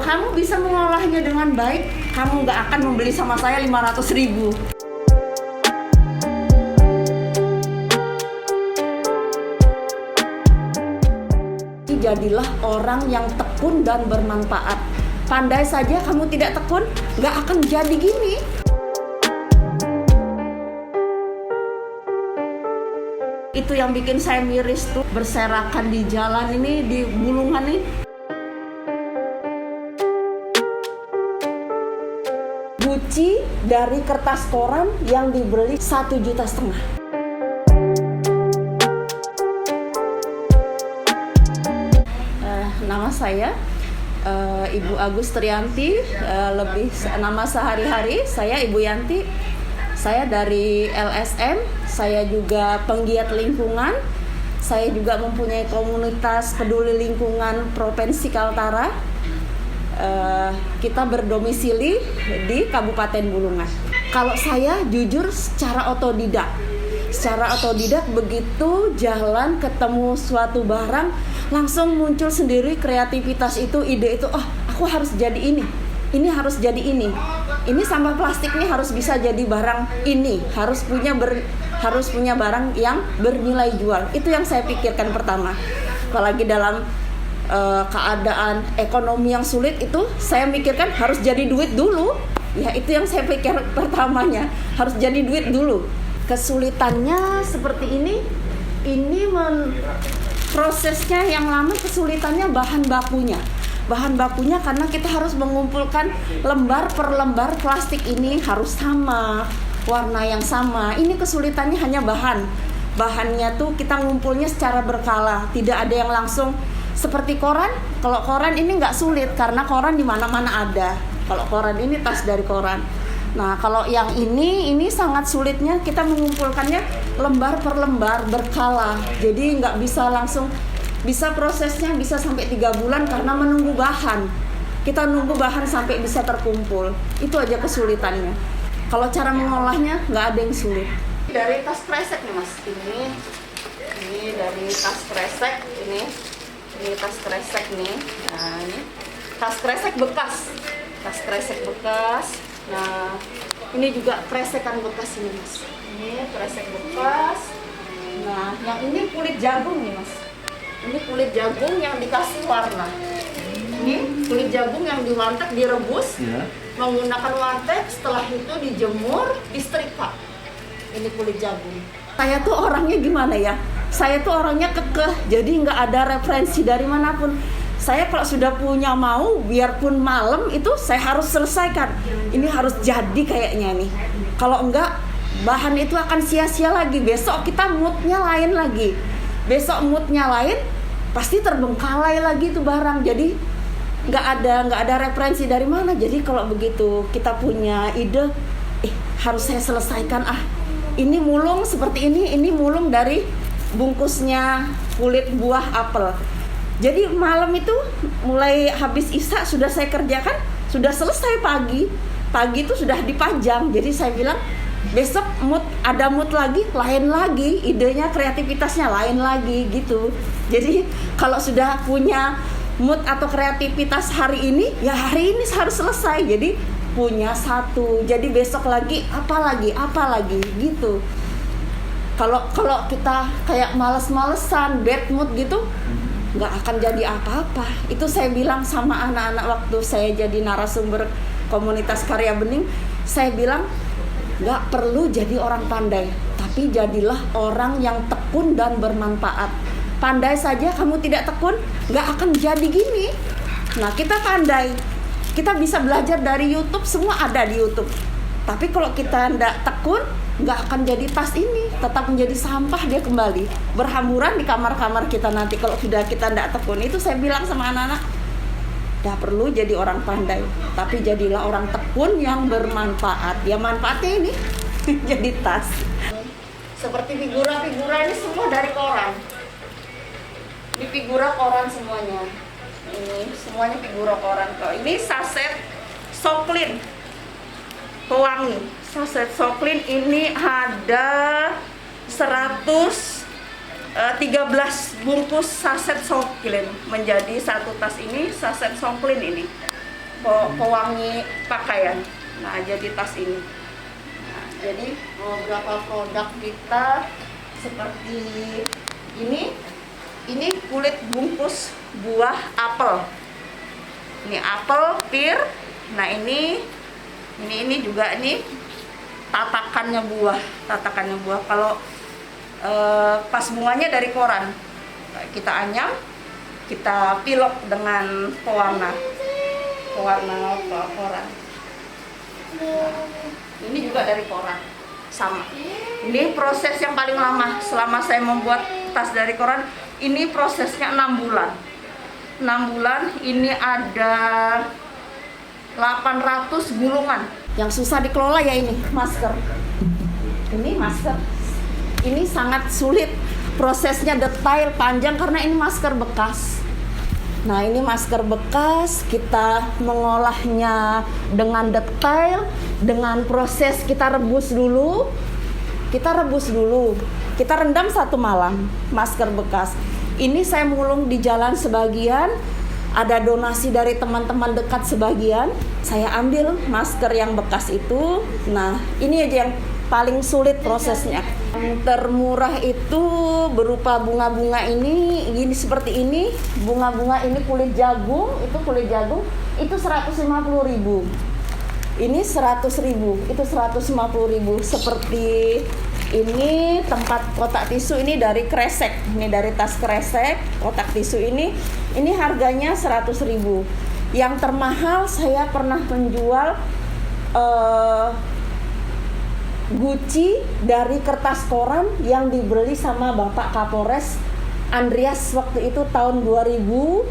kamu bisa mengolahnya dengan baik, kamu nggak akan membeli sama saya 500.000. Jadilah orang yang tekun dan bermanfaat. Pandai saja kamu tidak tekun, nggak akan jadi gini. Itu yang bikin saya miris tuh, berserakan di jalan ini, di Bulungan ini. Guci dari kertas koran yang dibeli 1,5 juta. Nama saya Ibu Agus Trianti, lebih nama sehari-hari saya Ibu Yanti. Saya dari LSM, saya juga penggiat lingkungan. Saya juga mempunyai komunitas peduli lingkungan Provinsi Kaltara. Kita berdomisili di Kabupaten Bulungan. Kalau saya jujur secara otodidak begitu jalan ketemu suatu barang, langsung muncul sendiri kreativitas itu, ide itu, oh aku harus jadi ini harus jadi ini sampah plastik ini harus bisa jadi barang ini, harus punya barang yang bernilai jual. Itu yang saya pikirkan pertama. Apalagi dalam keadaan ekonomi yang sulit itu, saya mikirkan harus jadi duit dulu. Ya itu yang saya pikir pertamanya, harus jadi duit dulu. Kesulitannya seperti ini prosesnya yang lama, kesulitannya bahan bakunya karena kita harus mengumpulkan lembar per lembar plastik ini harus sama, warna yang sama. Ini kesulitannya hanya bahannya tuh kita ngumpulnya secara berkala, tidak ada yang langsung seperti koran. Kalau koran ini nggak sulit karena koran di mana-mana ada. Kalau koran ini tas dari koran. Nah, kalau yang ini sangat sulitnya kita mengumpulkannya lembar per lembar berkala. Jadi nggak bisa langsung, bisa prosesnya bisa sampai 3 bulan karena menunggu bahan. Kita nunggu bahan sampai bisa terkumpul. Itu aja kesulitannya. Kalau cara mengolahnya nggak ada yang sulit. Dari tas kresek nih Mas, ini dari tas kresek, ini tas kresek nih. Nah, ini tas kresek bekas. Nah, ini juga kresekan bekas ini Mas. Ini kresek bekas. Nah, yang ini kulit jagung nih Mas. Ini kulit jagung yang dikasih warna. Ini kulit jagung yang diwantek, direbus, menggunakan wantek. Setelah itu dijemur, disetrika. Ini kulit jagung. Saya tuh orangnya gimana ya? Saya tuh orangnya kekeh. Jadi nggak ada referensi dari manapun. Saya kalau sudah punya mau, biarpun malam itu saya harus selesaikan. Ini harus jadi kayaknya nih. Kalau enggak, bahan itu akan sia-sia lagi. Besok kita moodnya lain lagi. Pasti terbengkalai lagi tuh barang. Jadi nggak ada referensi dari mana. Jadi kalau begitu kita punya ide, harus saya selesaikan. Ini mulung seperti ini mulung dari bungkusnya kulit buah apel. Jadi malam itu mulai habis isya sudah saya kerjakan, sudah selesai pagi itu sudah dipajang. Jadi saya bilang besok ada mood lagi, lain lagi, idenya, kreativitasnya lain lagi gitu. Jadi kalau sudah punya mood atau kreativitas hari ini, ya hari ini harus selesai. Jadi punya satu, jadi besok lagi apa lagi gitu. Kalau kita kayak males-malesan, bad mood gitu, nggak akan jadi apa-apa. Itu saya bilang sama anak-anak waktu saya jadi narasumber komunitas karya bening. Saya bilang nggak perlu jadi orang pandai, tapi jadilah orang yang tekun dan bermanfaat. Pandai saja kamu tidak tekun, nggak akan jadi gini. Nah, kita pandai, kita bisa belajar dari YouTube, semua ada di YouTube. Tapi kalau kita nggak tekun, nggak akan jadi tas ini, tetap menjadi sampah, dia kembali berhamburan di kamar-kamar kita nanti kalau sudah kita nggak tekun. Itu saya bilang sama anak-anak, nggak perlu jadi orang pandai, tapi jadilah orang tekun yang bermanfaat. Ya manfaatnya ini jadi tas. Seperti figura-figura ini semua dari koran. Ini figura koran semuanya. Ini semuanya figura koran kok. Ini saset Soklin pewangi. Saset Soklin ini ada 113 bungkus saset Soklin menjadi satu tas. Ini saset Soklin ini. pewangi pakaian. Nah, jadi tas ini. Nah, jadi beberapa produk kita seperti ini kulit bungkus buah apel. Ini apel, pir. Nah, ini juga ini tatakannya buah. Kalau pas bunganya dari koran. Kita anyam, kita pilok dengan pewarna koran. Nah, ini juga dari koran. Sama. Ini proses yang paling lama selama saya membuat tas dari koran. Ini prosesnya 6 bulan. 6 bulan ini ada 800 gulungan. Yang susah dikelola ya ini masker. Ini masker. Ini sangat sulit. Prosesnya detail, panjang karena ini masker bekas. Nah, ini masker bekas, kita mengolahnya dengan detail, dengan proses kita rebus dulu. Kita rendam 1 malam masker bekas. Ini saya mulung di jalan sebagian, ada donasi dari teman-teman dekat sebagian. Saya ambil masker yang bekas itu. Nah, ini aja yang paling sulit prosesnya. Yang termurah itu berupa bunga-bunga ini seperti ini. Bunga-bunga ini kulit jagung, itu 150.000. Ini 100.000, itu 150.000. Seperti ini tempat kotak tisu ini dari kresek. Ini dari tas kresek, kotak tisu ini harganya 100.000. Yang termahal saya pernah menjual guci dari kertas koran yang dibeli sama Bapak Kapolres Andreas waktu itu tahun 2019.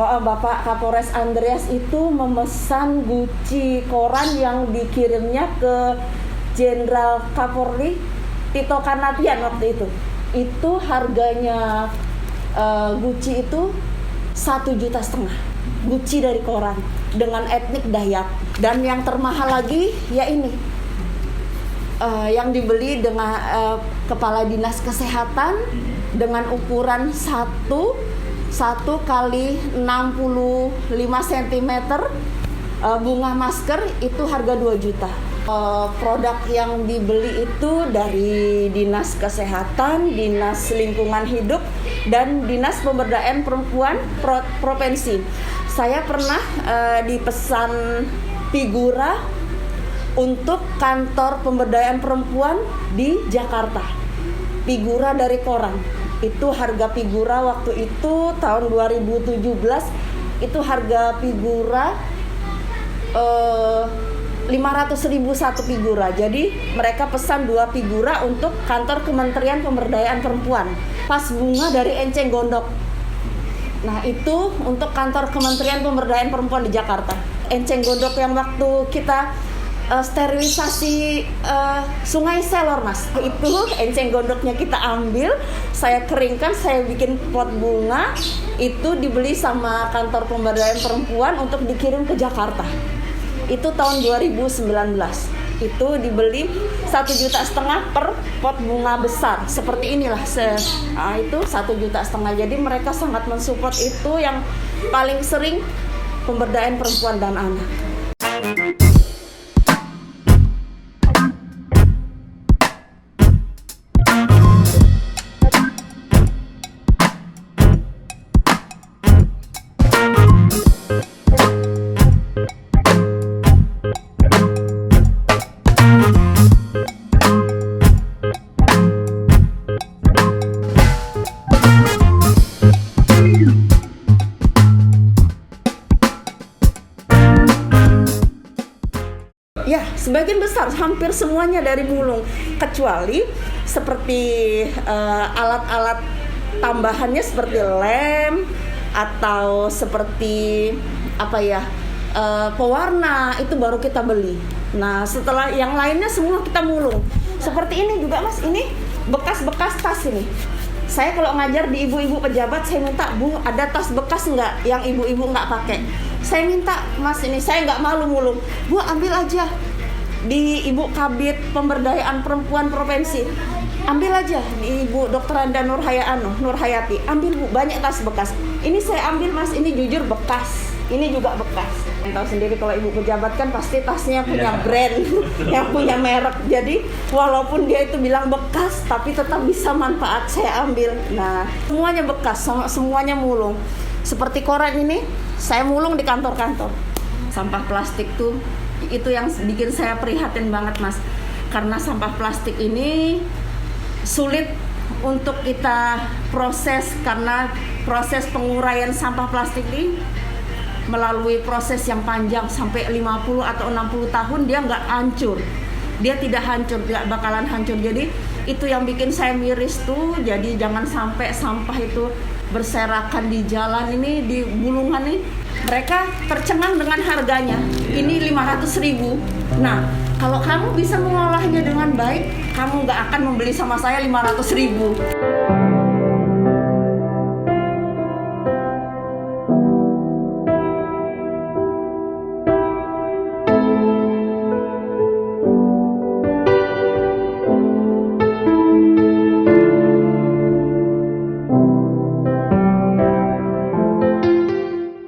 Bapak Kapolres Andreas itu memesan guci koran yang dikirimnya ke Jenderal Kapolri Tito Karnavian waktu itu. Itu harganya guci itu 1,5 juta. Guci dari koran dengan etnik Dayak. Dan yang termahal lagi ya ini yang dibeli dengan kepala dinas kesehatan dengan ukuran 1 kali 65 cm bunga masker itu harga 2 juta. Produk yang dibeli itu dari Dinas Kesehatan, Dinas Lingkungan Hidup, dan Dinas Pemberdayaan Perempuan Provinsi. Saya pernah dipesan figura untuk kantor pemberdayaan perempuan di Jakarta. Figura dari koran. Itu harga figura waktu itu tahun 2017 itu harga figura 500.000 satu figura. Jadi mereka pesan 2 figura untuk kantor Kementerian Pemberdayaan Perempuan. Pas bunga dari Enceng Gondok. Nah, itu untuk kantor Kementerian Pemberdayaan Perempuan di Jakarta. Enceng Gondok yang waktu kita sterilisasi Sungai Selor, Mas. Itu enceng gondoknya kita ambil, saya keringkan, saya bikin pot bunga. Itu dibeli sama kantor pemberdayaan perempuan untuk dikirim ke Jakarta. Itu tahun 2019. Itu dibeli 1,5 juta per pot bunga besar. Seperti inilah. Itu 1,5 juta. Jadi mereka sangat mensupport itu yang paling sering pemberdayaan perempuan dan anak. Ya, sebagian besar, hampir semuanya dari mulung, kecuali seperti alat-alat tambahannya seperti lem atau seperti pewarna, itu baru kita beli. Nah, setelah yang lainnya semua kita mulung. Seperti ini juga, Mas, ini bekas-bekas tas ini. Saya kalau ngajar di ibu-ibu pejabat, saya minta, Bu, ada tas bekas nggak yang ibu-ibu nggak pakai? Saya minta, Mas, ini saya nggak malu mulung. Bu, ambil aja di Ibu Kabid Pemberdayaan Perempuan Provinsi. Ambil aja di Ibu Dr. Anda Nur Hayati. Ambil, Bu, banyak tas bekas. Ini saya ambil, Mas, ini jujur bekas. Ini juga bekas. Tahu sendiri kalau ibu pejabat kan pasti tasnya punya brand, yang punya merek. Jadi walaupun dia itu bilang bekas, tapi tetap bisa manfaat saya ambil. Nah, semuanya bekas, semuanya mulung. Seperti koran ini, saya mulung di kantor-kantor. Sampah plastik tuh, itu yang bikin saya prihatin banget, Mas. Karena sampah plastik ini sulit untuk kita proses, karena proses penguraian sampah plastik ini melalui proses yang panjang sampai 50 atau 60 tahun dia nggak hancur. Dia tidak hancur, tidak bakalan hancur. Jadi itu yang bikin saya miris tuh. Jadi jangan sampai sampah itu berserakan di jalan ini, di Bulungan nih. Mereka tercengang dengan harganya. Ini 500.000. Nah, kalau kamu bisa mengolahnya dengan baik, kamu nggak akan membeli sama saya 500.000.